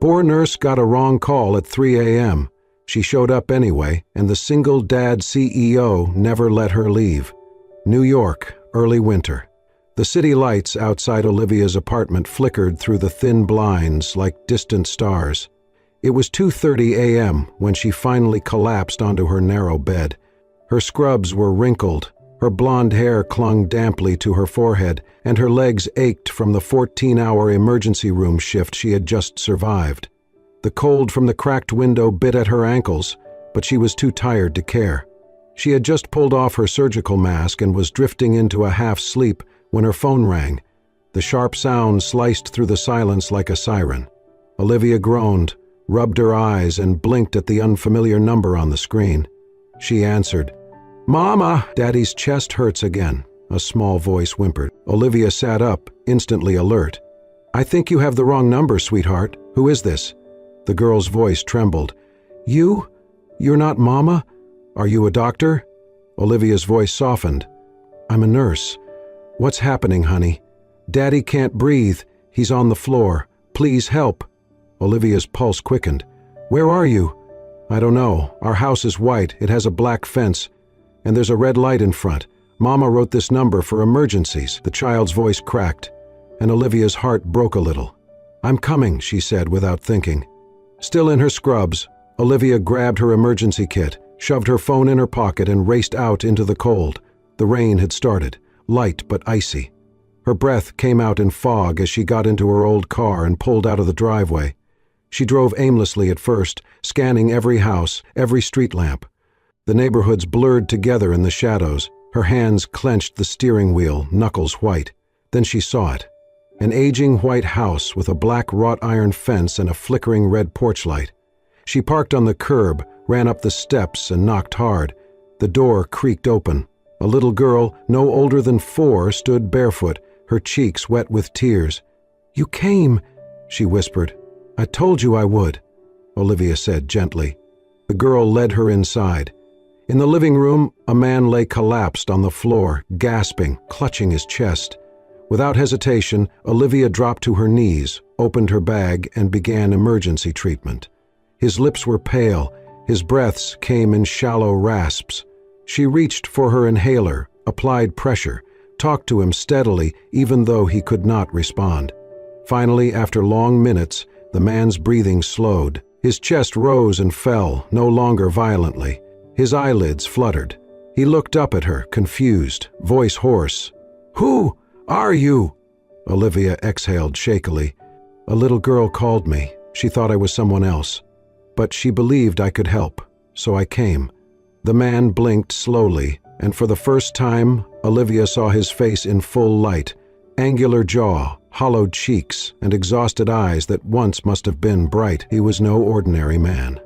Poor nurse got a wrong call at 3 a.m. She showed up anyway, and the single dad CEO never let her leave. New York, early winter. The city lights outside Olivia's apartment flickered through the thin blinds like distant stars. It was 2:30 a.m. when she finally collapsed onto her narrow bed. Her scrubs were wrinkled, her blonde hair clung damply to her forehead, and her legs ached from the 14-hour emergency room shift she had just survived. The cold from the cracked window bit at her ankles, but she was too tired to care. She had just pulled off her surgical mask and was drifting into a half-sleep when her phone rang. The sharp sound sliced through the silence like a siren. Olivia groaned, rubbed her eyes, and blinked at the unfamiliar number on the screen. She answered. "Mama!" "Daddy's chest hurts again," a small voice whimpered. Olivia sat up, instantly alert. "I think you have the wrong number, sweetheart. Who is this?" The girl's voice trembled. You're not Mama? Are you a doctor?" Olivia's voice softened. "I'm a nurse. What's happening, honey? Daddy can't breathe. He's on the floor. Please help." Olivia's pulse quickened. "Where are you?" "I don't know. Our house is white. It has a black fence. And there's a red light in front. Mama wrote this number for emergencies." The child's voice cracked, and Olivia's heart broke a little. "I'm coming," she said without thinking. Still in her scrubs, Olivia grabbed her emergency kit, shoved her phone in her pocket, and raced out into the cold. The rain had started, light but icy. Her breath came out in fog as she got into her old car and pulled out of the driveway. She drove aimlessly at first, scanning every house, every street lamp. The neighborhoods blurred together in the shadows. Her hands clenched the steering wheel, knuckles white. Then she saw it. An aging white house with a black wrought iron fence and a flickering red porch light. She parked on the curb, ran up the steps, and knocked hard. The door creaked open. A little girl, no older than 4, stood barefoot, her cheeks wet with tears. "You came," she whispered. "I told you I would," Olivia said gently. The girl led her inside. In the living room, a man lay collapsed on the floor, gasping, clutching his chest. Without hesitation, Olivia dropped to her knees, opened her bag, and began emergency treatment. His lips were pale, his breaths came in shallow rasps. She reached for her inhaler, applied pressure, talked to him steadily even though he could not respond. Finally, after long minutes, the man's breathing slowed. His chest rose and fell, no longer violently. His eyelids fluttered. He looked up at her, confused, voice hoarse. "Who are you?" Olivia exhaled shakily. "A little girl called me. She thought I was someone else. But she believed I could help, so I came." The man blinked slowly, and for the first time, Olivia saw his face in full light. Angular jaw, hollowed cheeks, and exhausted eyes that once must have been bright. He was no ordinary man.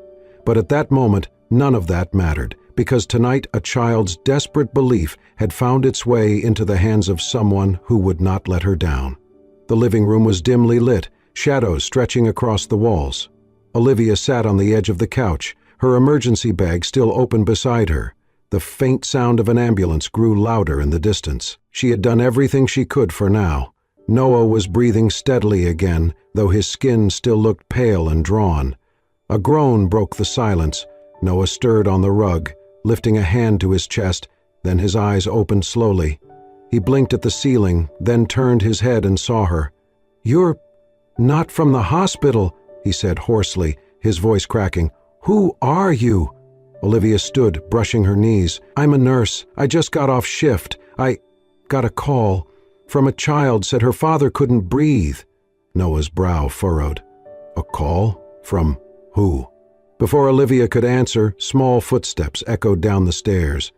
But at that moment, none of that mattered, because tonight a child's desperate belief had found its way into the hands of someone who would not let her down. The living room was dimly lit, shadows stretching across the walls. Olivia sat on the edge of the couch, her emergency bag still open beside her. The faint sound of an ambulance grew louder in the distance. She had done everything she could for now. Noah was breathing steadily again, though his skin still looked pale and drawn. A groan broke the silence. Noah stirred on the rug, lifting a hand to his chest, then his eyes opened slowly. He blinked at the ceiling, then turned his head and saw her. "You're not from the hospital," he said hoarsely, his voice cracking. "Who are you?" Olivia stood, brushing her knees. "I'm a nurse. I just got off shift. I got a call from a child said her father couldn't breathe." Noah's brow furrowed. "A call? From who?" Before Olivia could answer, small footsteps echoed down the stairs.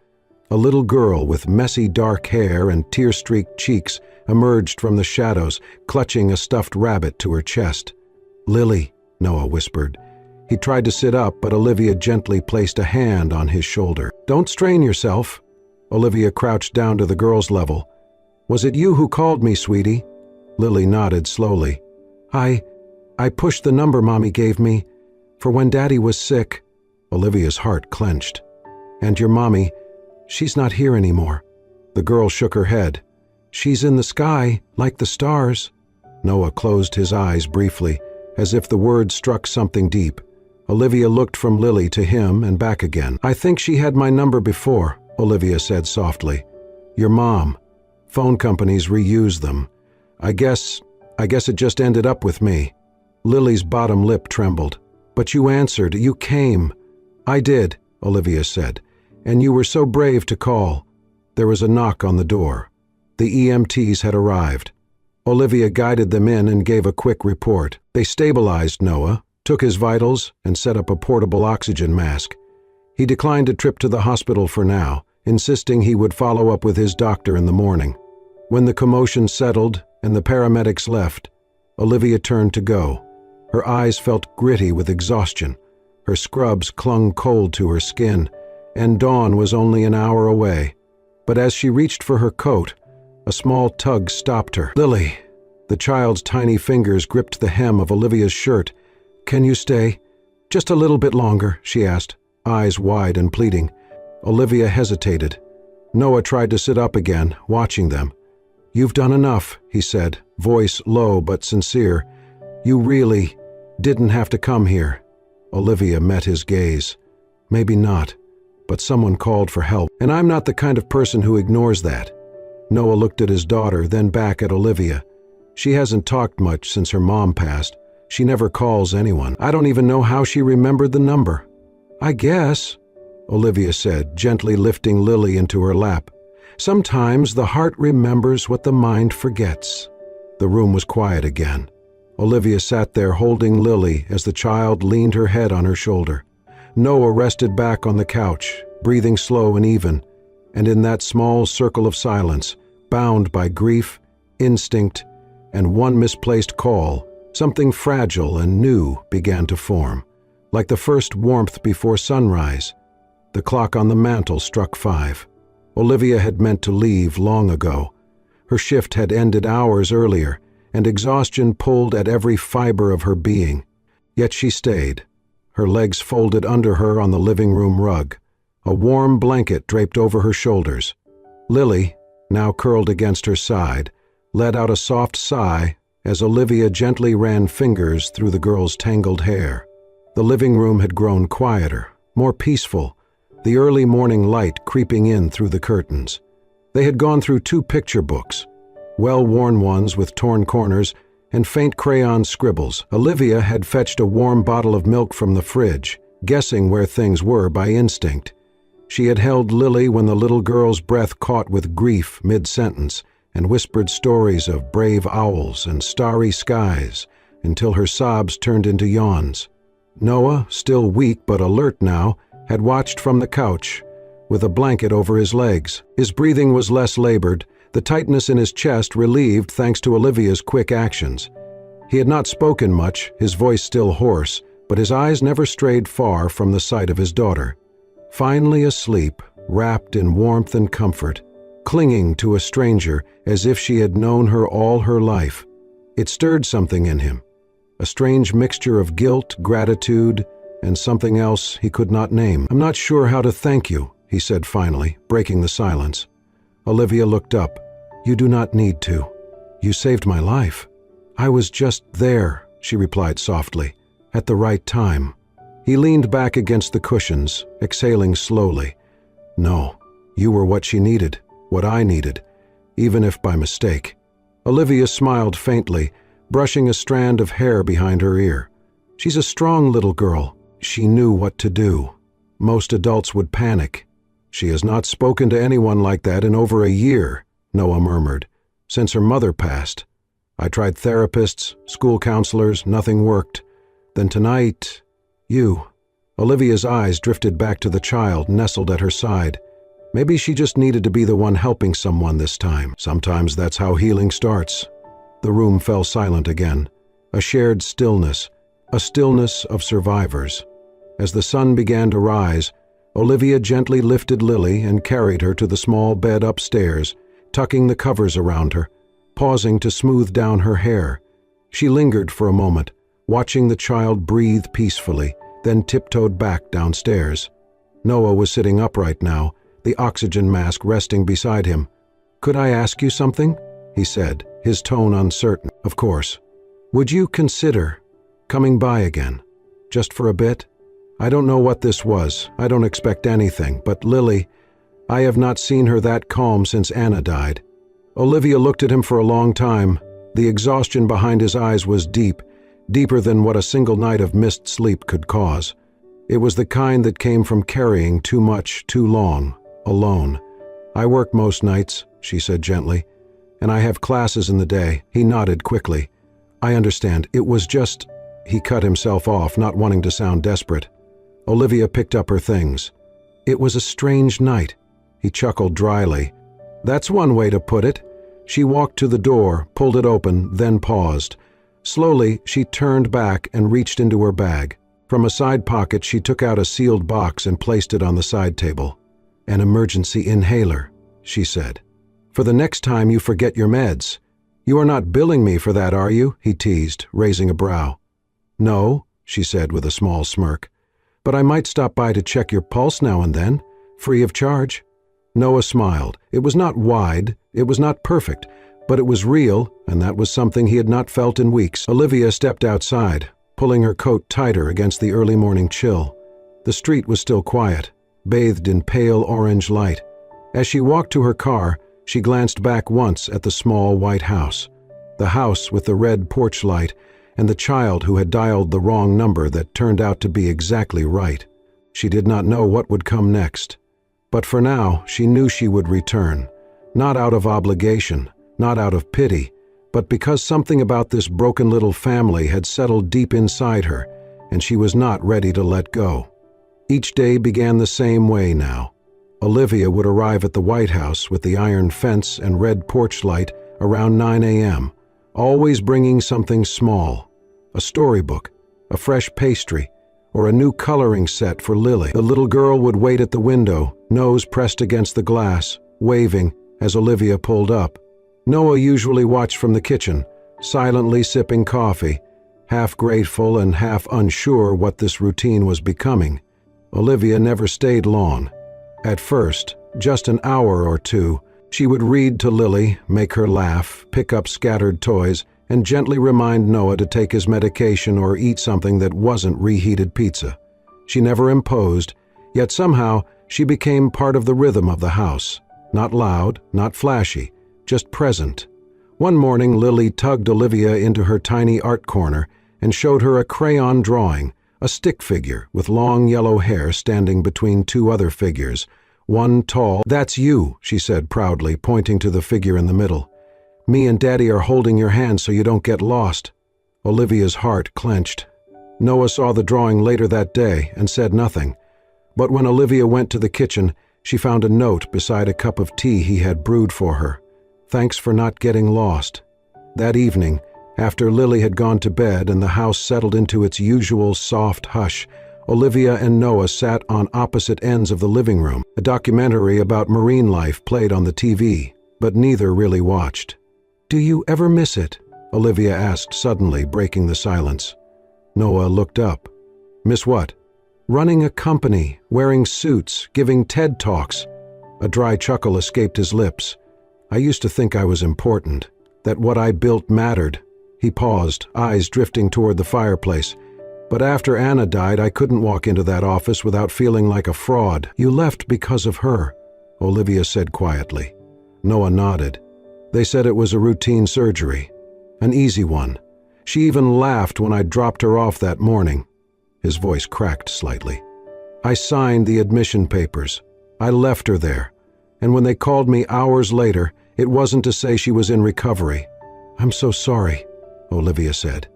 A little girl with messy dark hair and tear-streaked cheeks emerged from the shadows, clutching a stuffed rabbit to her chest. "Lily," Noah whispered. He tried to sit up, but Olivia gently placed a hand on his shoulder. "Don't strain yourself." Olivia crouched down to the girl's level. "Was it you who called me, sweetie?" Lily nodded slowly. I pushed the number Mommy gave me for when Daddy was sick." Olivia's heart clenched. "And your mommy, she's not here anymore." The girl shook her head. "She's in the sky, like the stars." Noah closed his eyes briefly. as if the words struck something deep. Olivia looked from Lily to him and back again. "I think she had my number before," Olivia said softly. "Your mom. Phone companies reuse them. I guess it just ended up with me." Lily's bottom lip trembled. "But you answered. You came." "I did," Olivia said. "And you were so brave to call." There was a knock on the door. The EMTs had arrived. Olivia guided them in and gave a quick report. They stabilized Noah, took his vitals, and set up a portable oxygen mask. He declined a trip to the hospital for now, insisting he would follow up with his doctor in the morning. When the commotion settled and the paramedics left, Olivia turned to go. Her eyes felt gritty with exhaustion. Her scrubs clung cold to her skin, and dawn was only an hour away. But as she reached for her coat, a small tug stopped her. "Lily!" The child's tiny fingers gripped the hem of Olivia's shirt. "Can you stay? Just a little bit longer," she asked, eyes wide and pleading. Olivia hesitated. Noah tried to sit up again, watching them. "You've done enough," he said, voice low but sincere. "You really didn't have to come here." Olivia met his gaze. "Maybe not, but someone called for help, and I'm not the kind of person who ignores that." Noah looked at his daughter, then back at Olivia. "She hasn't talked much since her mom passed. She never calls anyone. I don't even know how she remembered the number." "I guess," Olivia said, gently lifting Lily into her lap. "Sometimes the heart remembers what the mind forgets." The room was quiet again. Olivia sat there holding Lily as the child leaned her head on her shoulder. Noah rested back on the couch, breathing slow and even, and in that small circle of silence, bound by grief, instinct, and one misplaced call, something fragile and new began to form. Like the first warmth before sunrise, the clock on the mantel struck 5. Olivia had meant to leave long ago. Her shift had ended hours earlier, and exhaustion pulled at every fiber of her being. Yet she stayed, her legs folded under her on the living room rug, a warm blanket draped over her shoulders. Lily, now curled against her side, let out a soft sigh as Olivia gently ran fingers through the girl's tangled hair. The living room had grown quieter, more peaceful, the early morning light creeping in through the curtains. They had gone through 2 picture books, well-worn ones with torn corners and faint crayon scribbles. Olivia had fetched a warm bottle of milk from the fridge, guessing where things were by instinct. She had held Lily when the little girl's breath caught with grief mid-sentence, and whispered stories of brave owls and starry skies until her sobs turned into yawns. Noah, still weak but alert now, had watched from the couch, with a blanket over his legs. His breathing was less labored, the tightness in his chest relieved thanks to Olivia's quick actions. He had not spoken much, his voice still hoarse, but his eyes never strayed far from the sight of his daughter. Finally asleep, wrapped in warmth and comfort, clinging to a stranger as if she had known her all her life. It stirred something in him, a strange mixture of guilt, gratitude, and something else he could not name. "I'm not sure how to thank you," he said finally, breaking the silence. Olivia looked up. "You do not need to. You saved my life." "I was just there," she replied softly, "at the right time." He leaned back against the cushions, exhaling slowly. "No, you were what she needed, what I needed, even if by mistake." Olivia smiled faintly, brushing a strand of hair behind her ear. "She's a strong little girl. She knew what to do. Most adults would panic." "She has not spoken to anyone like that in over a year," Noah murmured, "since her mother passed. I tried therapists, school counselors, nothing worked. Then tonight, you." Olivia's eyes drifted back to the child nestled at her side. Maybe she just needed to be the one helping someone this time. Sometimes that's how healing starts. The room fell silent again, a shared stillness, a stillness of survivors. As the sun began to rise, Olivia gently lifted Lily and carried her to the small bed upstairs, tucking the covers around her, pausing to smooth down her hair. She lingered for a moment, watching the child breathe peacefully, then tiptoed back downstairs. Noah was sitting upright now, the oxygen mask resting beside him. "Could I ask you something?" he said, his tone uncertain. "Of course." "Would you consider coming by again. Just for a bit? I don't know what this was. I don't expect anything, but Lily, I have not seen her that calm since Anna died. Olivia looked at him for a long time. The exhaustion behind his eyes was deep, deeper than what a single night of missed sleep could cause. It was the kind that came from carrying too much, too long, alone. I work most nights, she said gently, and I have classes in the day. He nodded quickly. I understand. It was just... He cut himself off, not wanting to sound desperate. Olivia picked up her things. It was a strange night. He chuckled dryly. That's one way to put it. She walked to the door, pulled it open, then paused. Slowly, she turned back and reached into her bag. From a side pocket, she took out a sealed box and placed it on the side table. An emergency inhaler, she said. For the next time you forget your meds. You are not billing me for that, are you? He teased, raising a brow. No, she said with a small smirk. But I might stop by to check your pulse now and then, free of charge. Noah smiled. It was not wide, it was not perfect, but it was real, and that was something he had not felt in weeks. Olivia stepped outside, pulling her coat tighter against the early morning chill. The street was still quiet, bathed in pale orange light. As she walked to her car, she glanced back once at the small white house. The house with the red porch light, and the child who had dialed the wrong number that turned out to be exactly right. She did not know what would come next. But for now, she knew she would return, not out of obligation, not out of pity, but because something about this broken little family had settled deep inside her, and she was not ready to let go. Each day began the same way now. Olivia would arrive at the White House with the iron fence and red porch light around 9 a.m., always bringing something small, a storybook, a fresh pastry, or a new coloring set for Lily. The little girl would wait at the window, nose pressed against the glass, waving as Olivia pulled up. Noah usually watched from the kitchen, silently sipping coffee, half grateful and half unsure what this routine was becoming. Olivia never stayed long. At first, just an hour or two, she would read to Lily, make her laugh, pick up scattered toys, and gently remind Noah to take his medication or eat something that wasn't reheated pizza. She never imposed, yet somehow she became part of the rhythm of the house. Not loud, not flashy, just present. One morning, Lily tugged Olivia into her tiny art corner and showed her a crayon drawing, a stick figure with long yellow hair standing between two other figures, one tall. That's you, she said proudly, pointing to the figure in the middle. Me and Daddy are holding your hand so you don't get lost. Olivia's heart clenched. Noah saw the drawing later that day and said nothing. But when Olivia went to the kitchen, she found a note beside a cup of tea he had brewed for her. Thanks for not getting lost. That evening, after Lily had gone to bed and the house settled into its usual soft hush, Olivia and Noah sat on opposite ends of the living room. A documentary about marine life played on the TV, but neither really watched. Do you ever miss it? Olivia asked suddenly, breaking the silence. Noah looked up. Miss what? Running a company, wearing suits, giving TED Talks. A dry chuckle escaped his lips. I used to think I was important, that what I built mattered. He paused, eyes drifting toward the fireplace. But after Anna died, I couldn't walk into that office without feeling like a fraud. You left because of her, Olivia said quietly. Noah nodded. They said it was a routine surgery, an easy one. She even laughed when I dropped her off that morning. His voice cracked slightly. I signed the admission papers. I left her there. And when they called me hours later, it wasn't to say she was in recovery. I'm so sorry, Olivia said.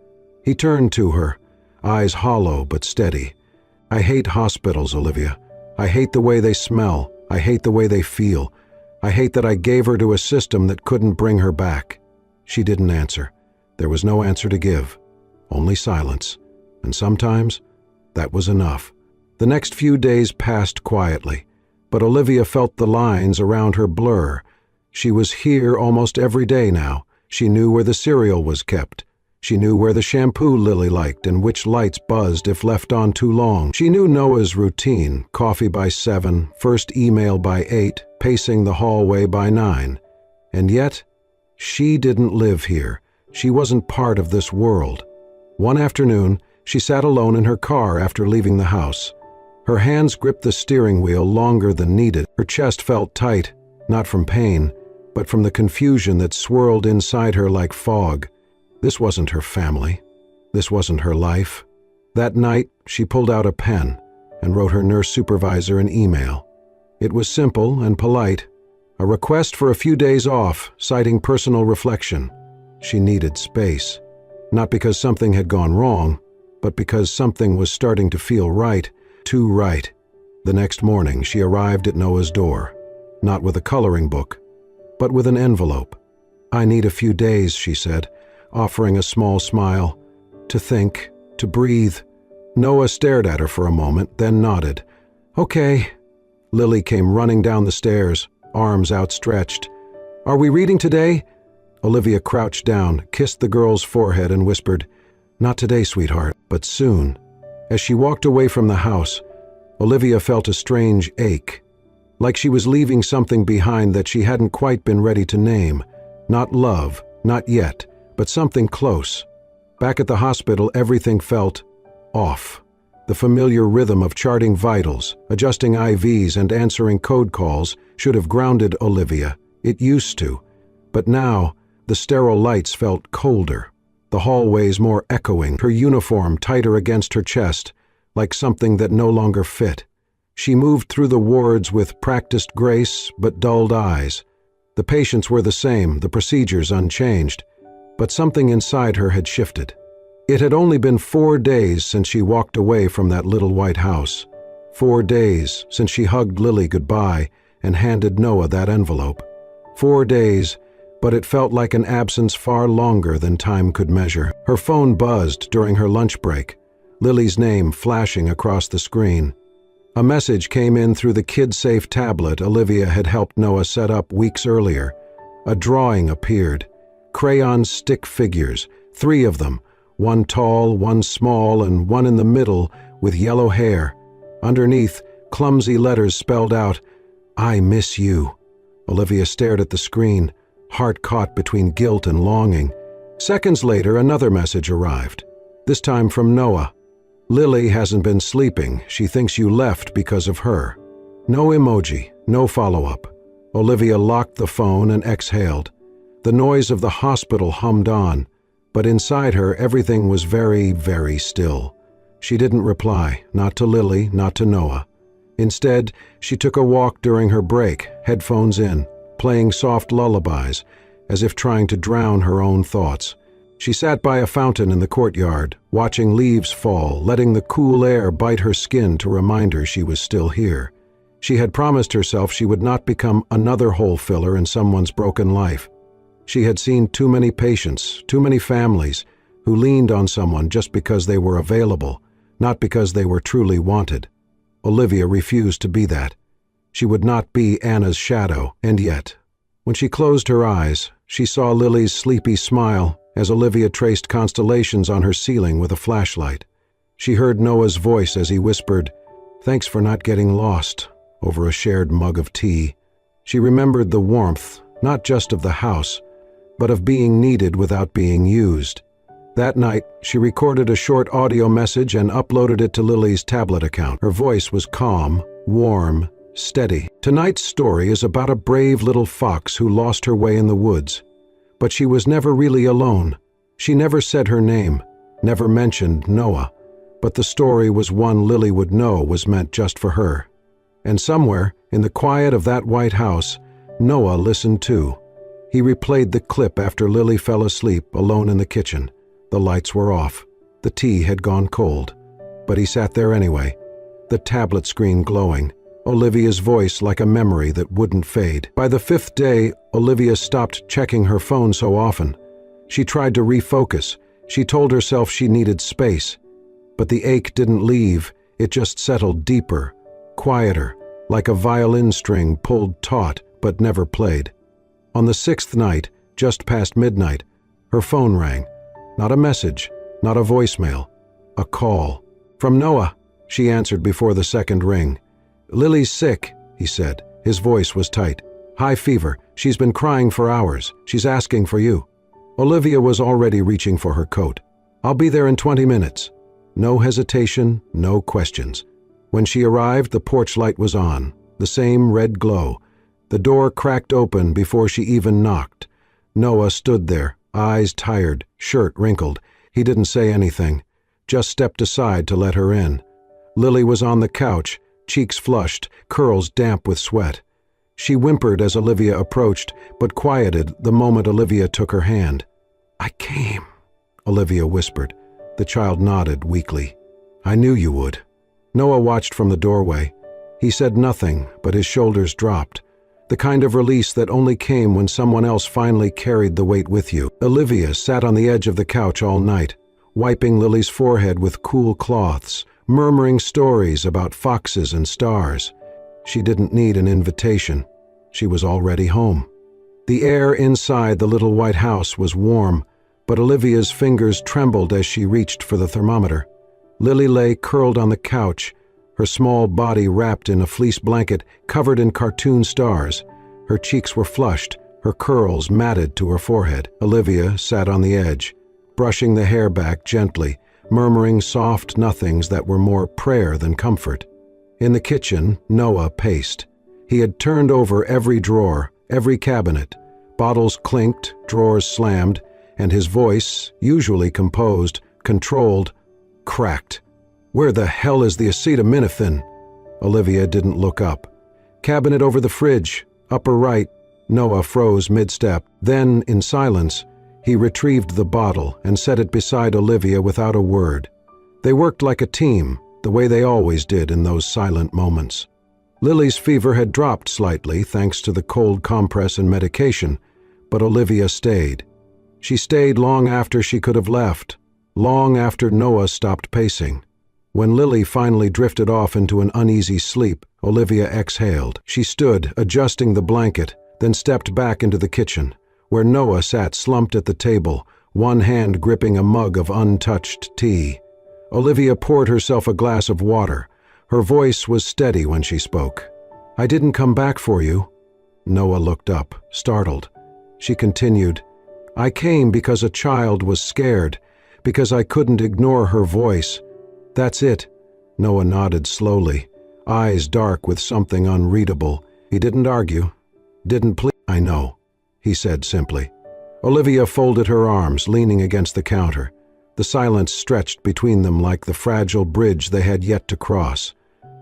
He turned to her, eyes hollow but steady. I hate hospitals, Olivia. I hate the way they smell. I hate the way they feel. I hate that I gave her to a system that couldn't bring her back. She didn't answer. There was no answer to give, only silence. And sometimes, that was enough. The next few days passed quietly, but Olivia felt the lines around her blur. She was here almost every day now. She knew where the cereal was kept. She knew where the shampoo Lily liked and which lights buzzed if left on too long. She knew Noah's routine, coffee by 7, first email by 8, pacing the hallway by 9. And yet, she didn't live here. She wasn't part of this world. One afternoon, she sat alone in her car after leaving the house. Her hands gripped the steering wheel longer than needed. Her chest felt tight, not from pain, but from the confusion that swirled inside her like fog. This wasn't her family. This wasn't her life. That night, she pulled out a pen and wrote her nurse supervisor an email. It was simple and polite, a request for a few days off, citing personal reflection. She needed space, not because something had gone wrong, but because something was starting to feel right, too right. The next morning, she arrived at Noah's door, not with a coloring book, but with an envelope. "I need a few days," she said, offering a small smile, "to think, to breathe." Noah stared at her for a moment, then nodded. "Okay." Lily came running down the stairs, arms outstretched. "Are we reading today?" Olivia crouched down, kissed the girl's forehead, and whispered, "Not today, sweetheart, but soon." As she walked away from the house, Olivia felt a strange ache, like she was leaving something behind that she hadn't quite been ready to name. Not love, not yet, but something close. Back at the hospital, everything felt off. The familiar rhythm of charting vitals, adjusting IVs, and answering code calls should have grounded Olivia. It used to. But now, the sterile lights felt colder, the hallways more echoing, her uniform tighter against her chest, like something that no longer fit. She moved through the wards with practiced grace but dulled eyes. The patients were the same, the procedures unchanged, but something inside her had shifted. It had only been 4 days since she walked away from that little white house. 4 days since she hugged Lily goodbye and handed Noah that envelope. 4 days, but it felt like an absence far longer than time could measure. Her phone buzzed during her lunch break, Lily's name flashing across the screen. A message came in through the kid-safe tablet Olivia had helped Noah set up weeks earlier. A drawing appeared. Crayon stick figures, 3 of them, one tall, one small, and one in the middle with yellow hair. Underneath, clumsy letters spelled out, "I miss you." Olivia stared at the screen, heart caught between guilt and longing. Seconds later, another message arrived, this time from Noah. "Lily hasn't been sleeping. She thinks you left because of her." No emoji, no follow-up. Olivia locked the phone and exhaled. The noise of the hospital hummed on, but inside her everything was very, very still. She didn't reply, not to Lily, not to Noah. Instead, she took a walk during her break, headphones in, playing soft lullabies, as if trying to drown her own thoughts. She sat by a fountain in the courtyard, watching leaves fall, letting the cool air bite her skin to remind her she was still here. She had promised herself she would not become another hole filler in someone's broken life. She had seen too many patients, too many families, who leaned on someone just because they were available, not because they were truly wanted. Olivia refused to be that. She would not be Anna's shadow, and yet, when she closed her eyes, she saw Lily's sleepy smile as Olivia traced constellations on her ceiling with a flashlight. She heard Noah's voice as he whispered, "Thanks for not getting lost," over a shared mug of tea. She remembered the warmth, not just of the house, but of being needed without being used. That night, she recorded a short audio message and uploaded it to Lily's tablet account. Her voice was calm, warm, steady. Tonight's story is about a brave little fox who lost her way in the woods. But she was never really alone. She never said her name, never mentioned Noah. But the story was one Lily would know was meant just for her. And somewhere, in the quiet of that white house, Noah listened too. He replayed the clip after Lily fell asleep alone in the kitchen. The lights were off. The tea had gone cold. But he sat there anyway, the tablet screen glowing, Olivia's voice like a memory that wouldn't fade. By the 5th day, Olivia stopped checking her phone so often. She tried to refocus. She told herself she needed space. But the ache didn't leave. It just settled deeper, quieter, like a violin string pulled taut but never played. On the 6th night, just past midnight, her phone rang. Not a message, not a voicemail, a call. From Noah, she answered before the second ring. "Lily's sick," he said. His voice was tight. "High fever. She's been crying for hours. She's asking for you." Olivia was already reaching for her coat. "I'll be there in 20 minutes." No hesitation, no questions. When she arrived, the porch light was on, the same red glow. The door cracked open before she even knocked. Noah stood there, eyes tired, shirt wrinkled. He didn't say anything, just stepped aside to let her in. Lily was on the couch, cheeks flushed, curls damp with sweat. She whimpered as Olivia approached, but quieted the moment Olivia took her hand. "I came," Olivia whispered. The child nodded weakly. "I knew you would." Noah watched from the doorway. He said nothing, but his shoulders dropped. The kind of release that only came when someone else finally carried the weight with you. Olivia sat on the edge of the couch all night, wiping Lily's forehead with cool cloths, murmuring stories about foxes and stars. She didn't need an invitation. She was already home. The air inside the little white house was warm, but Olivia's fingers trembled as she reached for the thermometer. Lily lay curled on the couch, her small body wrapped in a fleece blanket covered in cartoon stars. Her cheeks were flushed, her curls matted to her forehead. Olivia sat on the edge, brushing the hair back gently, murmuring soft nothings that were more prayer than comfort. In the kitchen, Noah paced. He had turned over every drawer, every cabinet. Bottles clinked, drawers slammed, and his voice, usually composed, controlled, cracked. "Where the hell is the acetaminophen?" Olivia didn't look up. "Cabinet over the fridge, upper right." Noah froze mid-step. Then, in silence, he retrieved the bottle and set it beside Olivia without a word. They worked like a team, the way they always did in those silent moments. Lily's fever had dropped slightly thanks to the cold compress and medication, but Olivia stayed. She stayed long after she could have left, long after Noah stopped pacing. When Lily finally drifted off into an uneasy sleep, Olivia exhaled. She stood, adjusting the blanket, then stepped back into the kitchen, where Noah sat slumped at the table, one hand gripping a mug of untouched tea. Olivia poured herself a glass of water. Her voice was steady when she spoke. "I didn't come back for you." Noah looked up, startled. She continued, "I came because a child was scared, because I couldn't ignore her voice. That's it." Noah nodded slowly, eyes dark with something unreadable. He didn't argue, didn't plead. "I know," he said simply. Olivia folded her arms, leaning against the counter. The silence stretched between them like the fragile bridge they had yet to cross.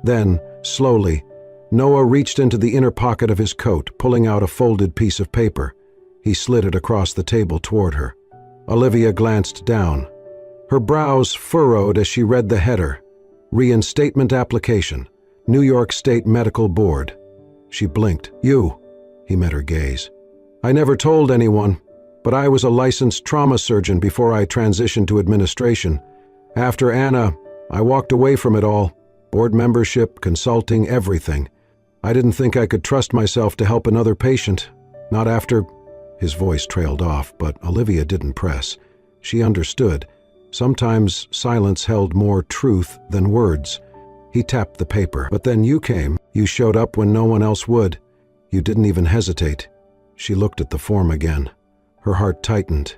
Then, slowly, Noah reached into the inner pocket of his coat, pulling out a folded piece of paper. He slid it across the table toward her. Olivia glanced down. Her brows furrowed as she read the header, "Reinstatement Application, New York State Medical Board." She blinked. "You," he met her gaze. "I never told anyone, but I was a licensed trauma surgeon before I transitioned to administration. After Anna, I walked away from it all. Board membership, consulting, everything. I didn't think I could trust myself to help another patient. Not after—" His voice trailed off, but Olivia didn't press. She understood. Sometimes silence held more truth than words. He tapped the paper. "But then you came. You showed up when no one else would. You didn't even hesitate." She looked at the form again. Her heart tightened.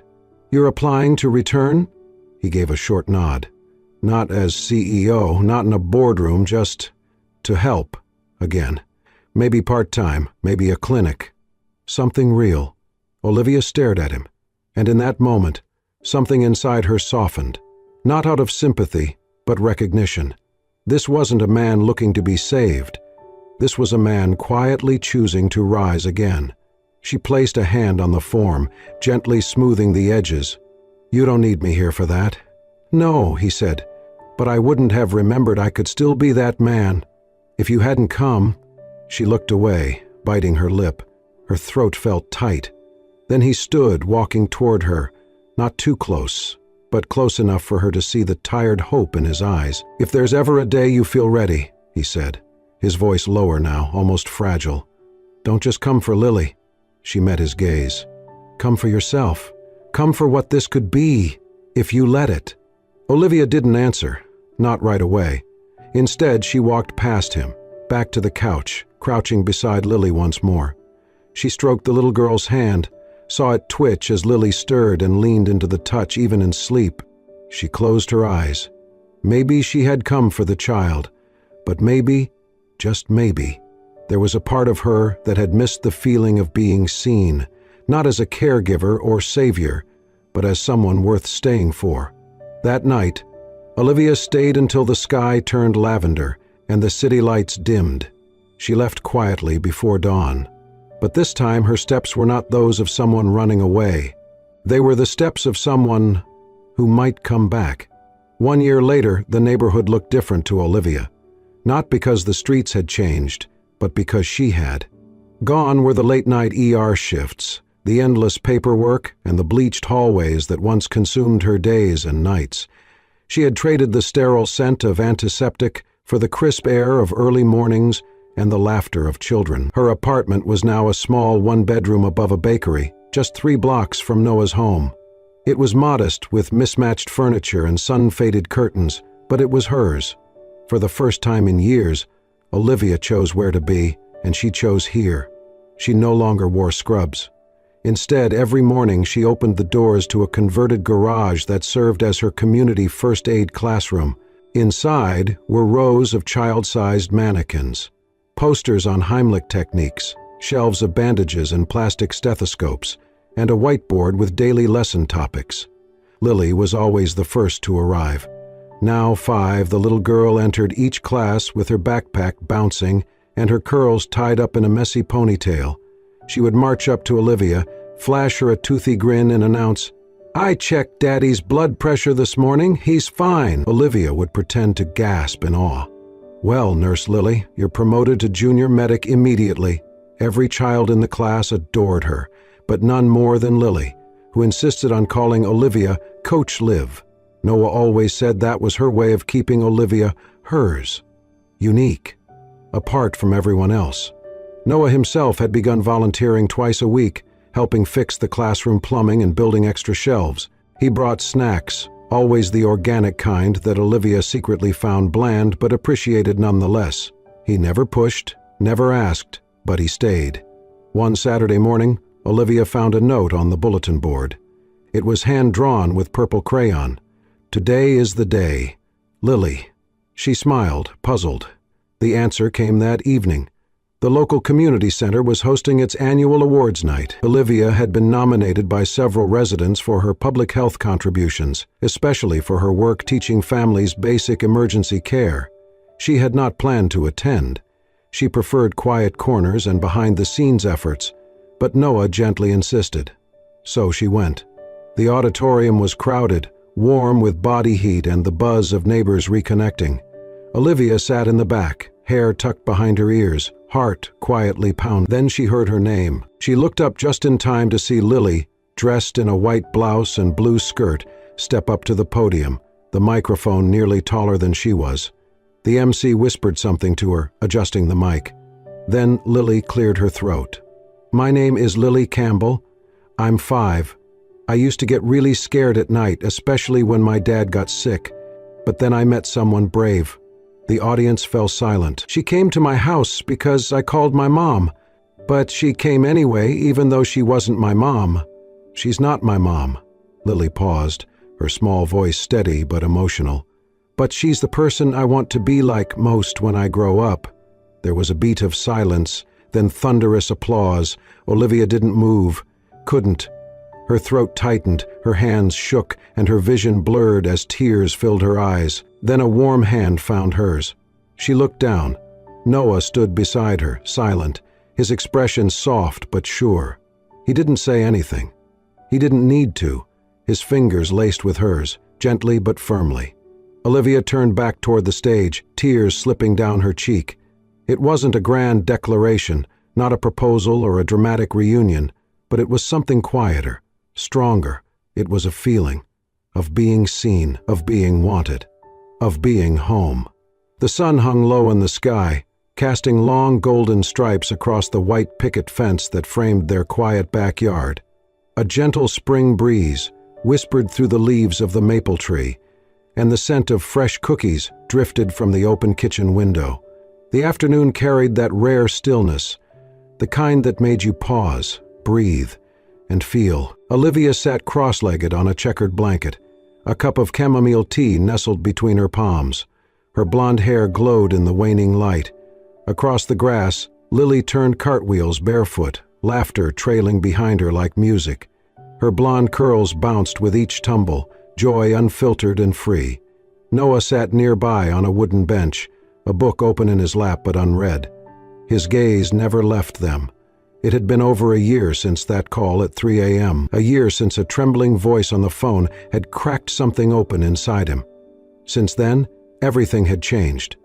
"You're applying to return?" He gave a short nod. "Not as CEO, not in a boardroom, just to help again. Maybe part-time, maybe a clinic. Something real." Olivia stared at him, and in that moment, something inside her softened. Not out of sympathy, but recognition. This wasn't a man looking to be saved. This was a man quietly choosing to rise again. She placed a hand on the form, gently smoothing the edges. "You don't need me here for that." "No," he said, "but I wouldn't have remembered I could still be that man. If you hadn't come—" She looked away, biting her lip. Her throat felt tight. Then he stood, walking toward her, not too close, but close enough for her to see the tired hope in his eyes. "If there's ever a day you feel ready," he said, his voice lower now, almost fragile, "don't just come for Lily." She met his gaze. "Come for yourself. Come for what this could be, if you let it." Olivia didn't answer, not right away. Instead, she walked past him, back to the couch, crouching beside Lily once more. She stroked the little girl's hand, saw it twitch as Lily stirred and leaned into the touch even in sleep. She closed her eyes. Maybe she had come for the child, but maybe, just maybe, there was a part of her that had missed the feeling of being seen, not as a caregiver or savior, but as someone worth staying for. That night, Olivia stayed until the sky turned lavender and the city lights dimmed. She left quietly before dawn. But this time her steps were not those of someone running away. They were the steps of someone who might come back. 1 year later, the neighborhood looked different to Olivia. Not because the streets had changed, but because she had. Gone were the late-night ER shifts, the endless paperwork, and the bleached hallways that once consumed her days and nights. She had traded the sterile scent of antiseptic for the crisp air of early mornings and the laughter of children. Her apartment was now a small one-bedroom above a bakery, just 3 blocks from Noah's home. It was modest, with mismatched furniture and sun-faded curtains, but it was hers. For the first time in years, Olivia chose where to be, and she chose here. She no longer wore scrubs. Instead, every morning she opened the doors to a converted garage that served as her community first aid classroom. Inside were rows of child-sized mannequins, posters on Heimlich techniques, shelves of bandages and plastic stethoscopes, and a whiteboard with daily lesson topics. Lily was always the first to arrive. Now 5, the little girl entered each class with her backpack bouncing and her curls tied up in a messy ponytail. She would march up to Olivia, flash her a toothy grin, and announce, "I checked Daddy's blood pressure this morning. He's fine." Olivia would pretend to gasp in awe. "Well, Nurse Lily, you're promoted to junior medic immediately." Every child in the class adored her, but none more than Lily, who insisted on calling Olivia Coach Liv. Noah always said that was her way of keeping Olivia hers, unique, apart from everyone else. Noah himself had begun volunteering twice a week, helping fix the classroom plumbing and building extra shelves. He brought snacks, always the organic kind that Olivia secretly found bland but appreciated nonetheless. He never pushed, never asked, but he stayed. One Saturday morning, Olivia found a note on the bulletin board. It was hand-drawn with purple crayon. "Today is the day. Lily." She smiled, puzzled. The answer came that evening. The local community center was hosting its annual awards night. Olivia had been nominated by several residents for her public health contributions, especially for her work teaching families basic emergency care. She had not planned to attend. She preferred quiet corners and behind-the-scenes efforts, but Noah gently insisted. So she went. The auditorium was crowded, warm with body heat and the buzz of neighbors reconnecting. Olivia sat in the back, hair tucked behind her ears, heart quietly pounding. Then she heard her name. She looked up just in time to see Lily, dressed in a white blouse and blue skirt, step up to the podium, the microphone nearly taller than she was. The MC whispered something to her, adjusting the mic. Then Lily cleared her throat. "My name is Lily Campbell. I'm 5. I used to get really scared at night, especially when my dad got sick. But then I met someone brave." The audience fell silent. "She came to my house because I called my mom. But she came anyway, even though she wasn't my mom." "She's not my mom." Lily paused, her small voice steady but emotional. "But she's the person I want to be like most when I grow up." There was a beat of silence, then thunderous applause. Olivia didn't move, couldn't. Her throat tightened, her hands shook, and her vision blurred as tears filled her eyes. Then a warm hand found hers. She looked down. Noah stood beside her, silent, his expression soft but sure. He didn't say anything. He didn't need to, his fingers laced with hers, gently but firmly. Olivia turned back toward the stage, tears slipping down her cheek. It wasn't a grand declaration, not a proposal or a dramatic reunion, but it was something quieter, stronger. It was a feeling of being seen, of being wanted, of being home. The sun hung low in the sky, casting long golden stripes across the white picket fence that framed their quiet backyard. A gentle spring breeze whispered through the leaves of the maple tree, and the scent of fresh cookies drifted from the open kitchen window. The afternoon carried that rare stillness, the kind that made you pause, breathe, and feel. Olivia sat cross-legged on a checkered blanket. A cup of chamomile tea nestled between her palms. Her blonde hair glowed in the waning light. Across the grass, Lily turned cartwheels barefoot, laughter trailing behind her like music. Her blonde curls bounced with each tumble, joy unfiltered and free. Noah sat nearby on a wooden bench, a book open in his lap but unread. His gaze never left them. It had been over a year since that call at 3 a.m., a year since a trembling voice on the phone had cracked something open inside him. Since then, everything had changed.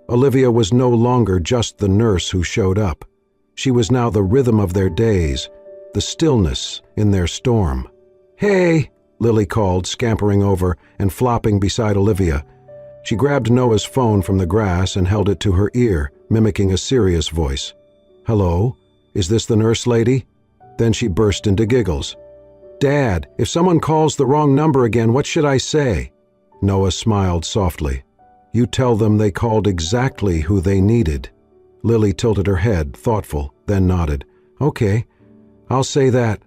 Olivia was no longer just the nurse who showed up. She was now the rhythm of their days, the stillness in their storm. "Hey!" Lily called, scampering over and flopping beside Olivia. She grabbed Noah's phone from the grass and held it to her ear, mimicking a serious voice. "Hello? Is this the nurse lady?" Then she burst into giggles. "Dad, if someone calls the wrong number again, what should I say?" Noah smiled softly. "You tell them they called exactly who they needed." Lily tilted her head, thoughtful, then nodded. "Okay, I'll say that."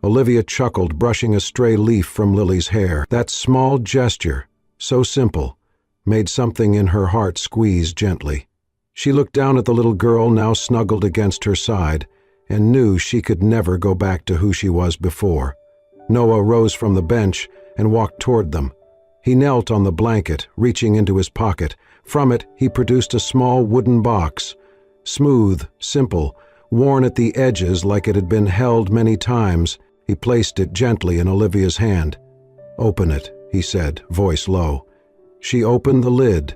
Olivia chuckled, brushing a stray leaf from Lily's hair. That small gesture, so simple, made something in her heart squeeze gently. She looked down at the little girl now snuggled against her side and knew she could never go back to who she was before. Noah rose from the bench and walked toward them. He knelt on the blanket, reaching into his pocket. From it, he produced a small wooden box. Smooth, simple, worn at the edges like it had been held many times, he placed it gently in Olivia's hand. "Open it," he said, voice low. She opened the lid.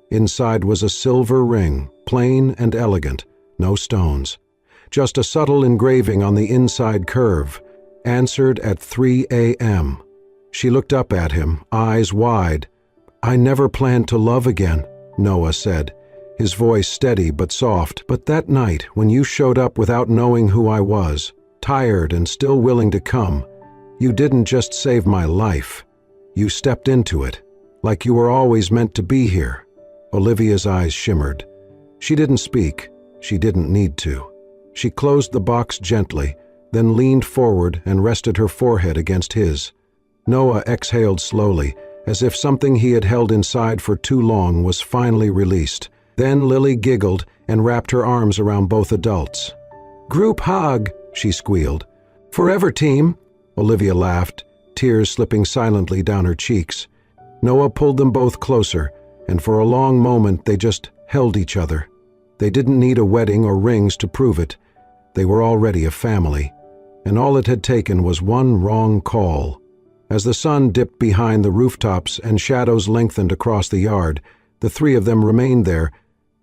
Inside was a silver ring, plain and elegant, no stones. Just a subtle engraving on the inside curve, answered at 3 a.m. She looked up at him, eyes wide. "I never planned to love again," Noah said, his voice steady but soft. "But that night, when you showed up without knowing who I was, tired and still willing to come, you didn't just save my life. You stepped into it, like you were always meant to be here." Olivia's eyes shimmered. She didn't speak. She didn't need to. She closed the box gently, then leaned forward and rested her forehead against his. Noah exhaled slowly, as if something he had held inside for too long was finally released. Then Lily giggled and wrapped her arms around both adults. "Group hug," she squealed. "Forever, team," Olivia laughed, tears slipping silently down her cheeks. Noah pulled them both closer, and for a long moment they just held each other. They didn't need a wedding or rings to prove it. They were already a family, and all it had taken was one wrong call. As the sun dipped behind the rooftops and shadows lengthened across the yard, the three of them remained there,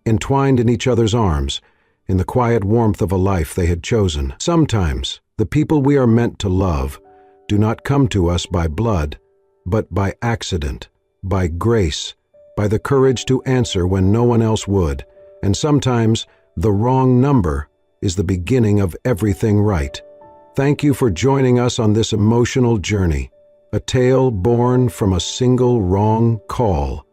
entwined in each other's arms, in the quiet warmth of a life they had chosen. Sometimes, the people we are meant to love do not come to us by blood, but by accident, by grace, by the courage to answer when no one else would. And sometimes, the wrong number is the beginning of everything right. Thank you for joining us on this emotional journey, a tale born from a single wrong call,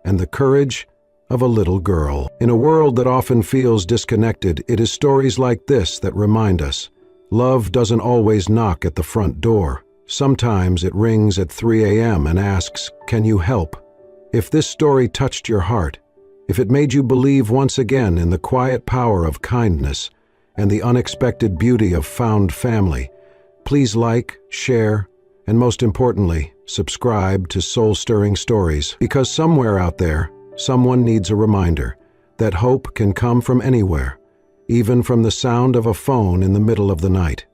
and the courage of a little girl. In a world that often feels disconnected, it is stories like this that remind us. Love doesn't always knock at the front door. Sometimes it rings at 3 a.m. and asks, "Can you help?" If this story touched your heart, if it made you believe once again in the quiet power of kindness and the unexpected beauty of found family, please like, share, and most importantly, subscribe to Soul Stirring Stories, because somewhere out there, someone needs a reminder that hope can come from anywhere, even from the sound of a phone in the middle of the night.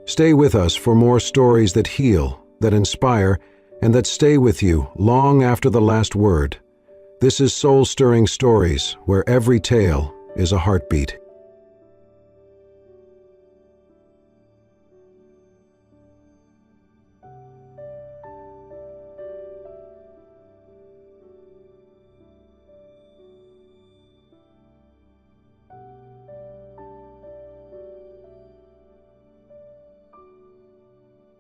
Stay with us for more stories that heal, that inspire, and that stay with you long after the last word. This is Soul Stirring Stories, where every tale is a heartbeat.